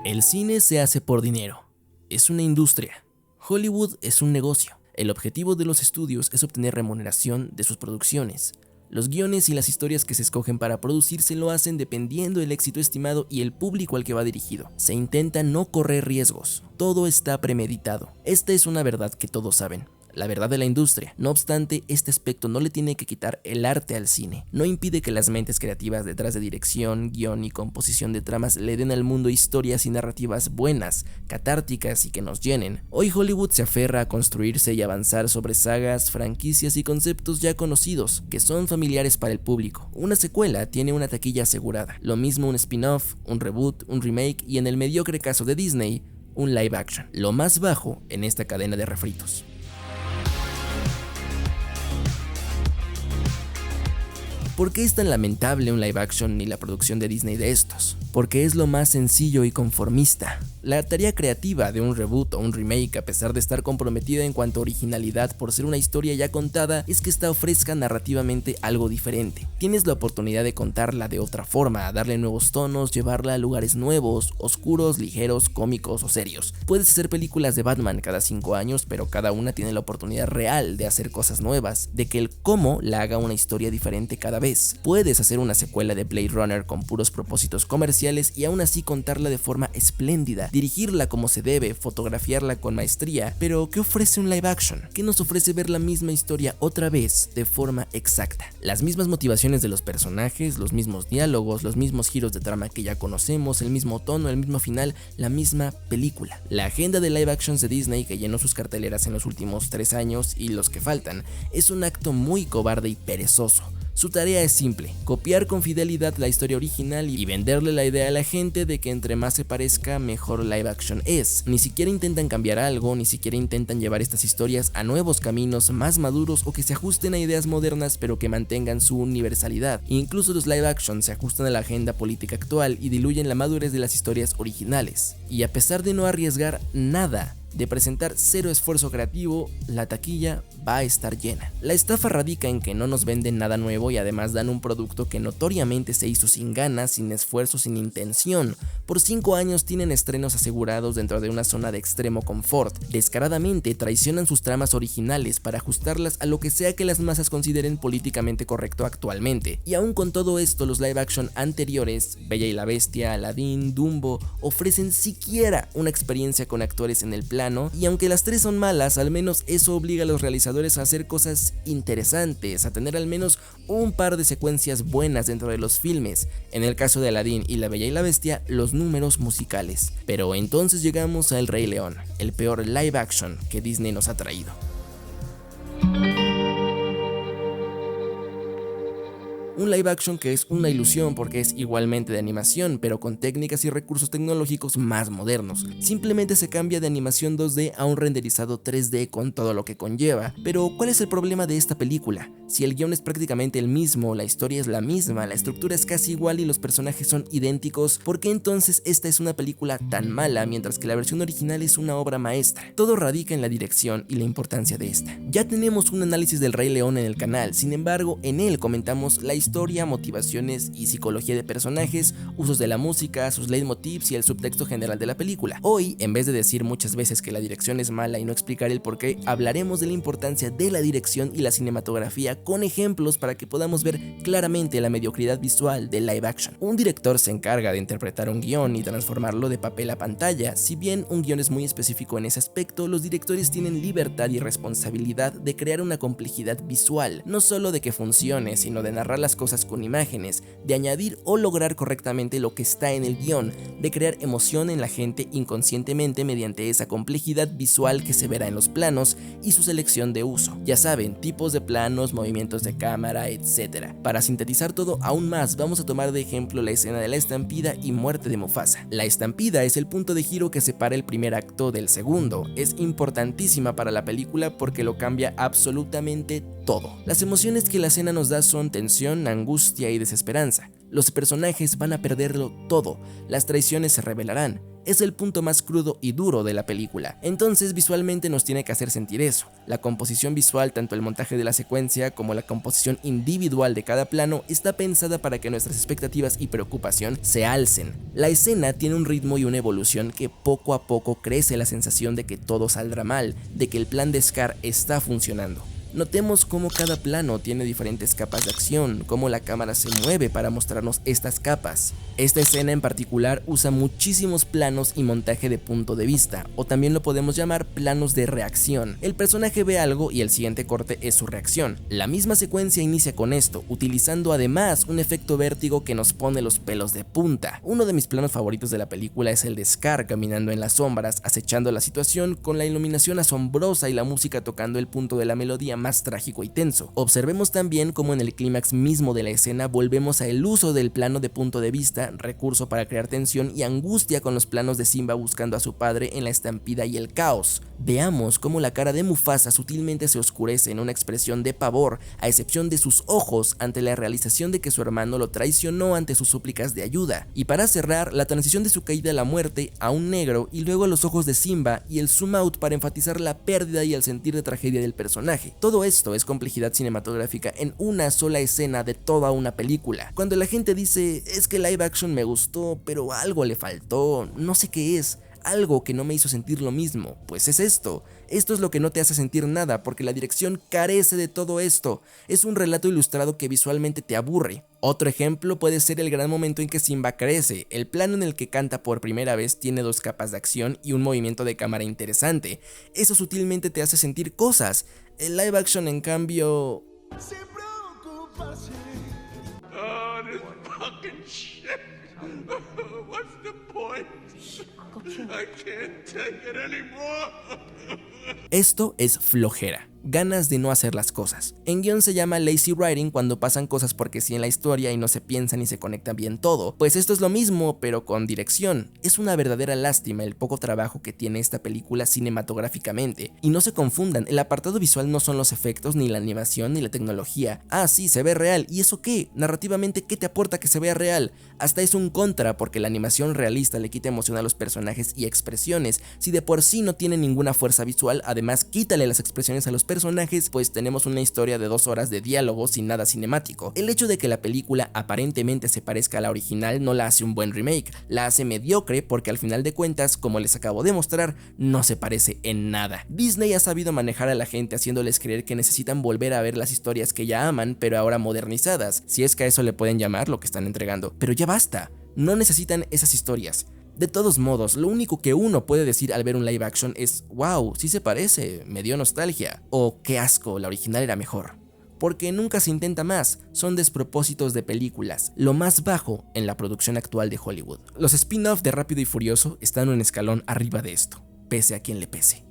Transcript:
El cine se hace por dinero. Es una industria. Hollywood es un negocio. El objetivo de los estudios es obtener remuneración de sus producciones. Los guiones y las historias que se escogen para producirse lo hacen dependiendo del éxito estimado y el público al que va dirigido. Se intenta no correr riesgos. Todo está premeditado. Esta es una verdad que todos saben. La verdad de la industria. No obstante, este aspecto no le tiene que quitar el arte al cine. No impide que las mentes creativas detrás de dirección, guión y composición de tramas le den al mundo historias y narrativas buenas, catárticas y que nos llenen. Hoy Hollywood se aferra a construirse y avanzar sobre sagas, franquicias y conceptos ya conocidos, que son familiares para el público. Una secuela tiene una taquilla asegurada. Lo mismo un spin-off, un reboot, un remake y en el mediocre caso de Disney, un live action. Lo más bajo en esta cadena de refritos. ¿Por qué es tan lamentable un live action ni la producción de Disney de estos? Porque es lo más sencillo y conformista. La tarea creativa de un reboot o un remake, a pesar de estar comprometida en cuanto a originalidad por ser una historia ya contada, es que esta ofrezca narrativamente algo diferente. Tienes la oportunidad de contarla de otra forma, darle nuevos tonos, llevarla a lugares nuevos, oscuros, ligeros, cómicos o serios. Puedes hacer películas de Batman cada 5 años, pero cada una tiene la oportunidad real de hacer cosas nuevas, de que el cómo la haga una historia diferente cada vez. Puedes hacer una secuela de Blade Runner con puros propósitos comerciales y aún así contarla de forma espléndida, dirigirla como se debe, fotografiarla con maestría, pero ¿qué ofrece un live action? ¿Qué nos ofrece ver la misma historia otra vez de forma exacta? Las mismas motivaciones de los personajes, los mismos diálogos, los mismos giros de trama que ya conocemos, el mismo tono, el mismo final, la misma película. La agenda de live actions de Disney que llenó sus carteleras en los últimos 3 años y los que faltan es un acto muy cobarde y perezoso. Su tarea es simple, copiar con fidelidad la historia original y venderle la idea a la gente de que entre más se parezca, mejor live action es. Ni siquiera intentan cambiar algo, ni siquiera intentan llevar estas historias a nuevos caminos más maduros o que se ajusten a ideas modernas pero que mantengan su universalidad. Incluso los live action se ajustan a la agenda política actual y diluyen la madurez de las historias originales. Y a pesar de no arriesgar nada, de presentar cero esfuerzo creativo, la taquilla va a estar llena. La estafa radica en que no nos venden nada nuevo y además dan un producto que notoriamente se hizo sin ganas, sin esfuerzo, sin intención. Por 5 años tienen estrenos asegurados dentro de una zona de extremo confort. Descaradamente traicionan sus tramas originales para ajustarlas a lo que sea que las masas consideren políticamente correcto actualmente. Y aún con todo esto, los live action anteriores, Bella y la Bestia, Aladdin, Dumbo, ofrecen siquiera una experiencia con actores en el plano. Y aunque las 3 son malas, al menos eso obliga a los realizadores a hacer cosas interesantes, a tener al menos un par de secuencias buenas dentro de los filmes. En el caso de Aladdin y La Bella y la Bestia, los números musicales. Pero entonces llegamos a El Rey León, el peor live action que Disney nos ha traído. Un live action que es una ilusión porque es igualmente de animación, pero con técnicas y recursos tecnológicos más modernos. Simplemente se cambia de animación 2D a un renderizado 3D con todo lo que conlleva. Pero ¿cuál es el problema de esta película? Si el guión es prácticamente el mismo, la historia es la misma, la estructura es casi igual y los personajes son idénticos, ¿por qué entonces esta es una película tan mala mientras que la versión original es una obra maestra? Todo radica en la dirección y la importancia de esta. Ya tenemos un análisis del Rey León en el canal, sin embargo en él comentamos la historia, motivaciones y psicología de personajes, usos de la música, sus leitmotivs y el subtexto general de la película. Hoy, en vez de decir muchas veces que la dirección es mala y no explicar el porqué, hablaremos de la importancia de la dirección y la cinematografía con ejemplos para que podamos ver claramente la mediocridad visual del live action. Un director se encarga de interpretar un guión y transformarlo de papel a pantalla. Si bien un guión es muy específico en ese aspecto, los directores tienen libertad y responsabilidad de crear una complejidad visual, no solo de que funcione, sino de narrar las cosas con imágenes, de añadir o lograr correctamente lo que está en el guión, de crear emoción en la gente inconscientemente mediante esa complejidad visual que se verá en los planos y su selección de uso. Ya saben, tipos de planos, movimientos de cámara, etc. Para sintetizar todo aún más, vamos a tomar de ejemplo la escena de la estampida y muerte de Mufasa. La estampida es el punto de giro que separa el primer acto del segundo. Es importantísima para la película porque lo cambia absolutamente todo. Las emociones que la escena nos da son tensión, angustia y desesperanza. Los personajes van a perderlo todo, las traiciones se revelarán. es el punto más crudo y duro de la película. Entonces visualmente nos tiene que hacer sentir eso. La composición visual, tanto el montaje de la secuencia como la composición individual de cada plano, está pensada para que nuestras expectativas y preocupación se alcen. La escena tiene un ritmo y una evolución que poco a poco crece la sensación de que todo saldrá mal, de que el plan de Scar está funcionando. Notemos cómo cada plano tiene diferentes capas de acción, cómo la cámara se mueve para mostrarnos estas capas. Esta escena en particular usa muchísimos planos y montaje de punto de vista, o también lo podemos llamar planos de reacción. El personaje ve algo y el siguiente corte es su reacción. La misma secuencia inicia con esto, utilizando además un efecto vértigo que nos pone los pelos de punta. Uno de mis planos favoritos de la película es el de Scar caminando en las sombras, acechando la situación con la iluminación asombrosa y la música tocando el punto de la melodía más trágico y tenso. Observemos también cómo en el clímax mismo de la escena volvemos al uso del plano de punto de vista, recurso para crear tensión y angustia con los planos de Simba buscando a su padre en la estampida y el caos. Veamos cómo la cara de Mufasa sutilmente se oscurece en una expresión de pavor, a excepción de sus ojos ante la realización de que su hermano lo traicionó ante sus súplicas de ayuda. Y para cerrar, la transición de su caída a la muerte a un negro y luego a los ojos de Simba y el zoom out para enfatizar la pérdida y el sentir de tragedia del personaje. Todo esto es complejidad cinematográfica en una sola escena de toda una película. Cuando la gente dice, es que live action me gustó, pero algo le faltó, no sé qué es, algo que no me hizo sentir lo mismo, pues es esto. Esto es lo que no te hace sentir nada, porque la dirección carece de todo esto. Es un relato ilustrado que visualmente te aburre. Otro ejemplo puede ser el gran momento en que Simba crece. El plano en el que canta por primera vez tiene dos capas de acción y un movimiento de cámara interesante. Eso sutilmente te hace sentir cosas. El live action, en cambio... Se preocupa, sí. Oh, this fucking shit. What's the point? I can't take it anymore. Esto es flojera, ganas de no hacer las cosas. En guión se llama lazy writing cuando pasan cosas porque sí en la historia y no se piensa ni se conecta bien todo. Pues esto es lo mismo, pero con dirección. Es una verdadera lástima el poco trabajo que tiene esta película cinematográficamente. Y no se confundan, el apartado visual no son los efectos, ni la animación, ni la tecnología. Ah, sí, se ve real. ¿Y eso qué? Narrativamente, ¿qué te aporta que se vea real? Hasta es un contra, porque la animación realista le quita emoción a los personajes y expresiones. Si de por sí no tiene ninguna fuerza visual, además quítale las expresiones a los personajes, pues tenemos una historia de 2 horas de diálogo sin nada cinemático. El hecho de que la película aparentemente se parezca a la original no la hace un buen remake, la hace mediocre porque al final de cuentas, como les acabo de mostrar, no se parece en nada. Disney ha sabido manejar a la gente haciéndoles creer que necesitan volver a ver las historias que ya aman, pero ahora modernizadas, si es que a eso le pueden llamar lo que están entregando. Pero ya basta, no necesitan esas historias. De todos modos, lo único que uno puede decir al ver un live action es wow, sí se parece, me dio nostalgia, o qué asco, la original era mejor. Porque nunca se intenta más, son despropósitos de películas, lo más bajo en la producción actual de Hollywood. Los spin-off de Rápido y Furioso están un escalón arriba de esto, pese a quien le pese.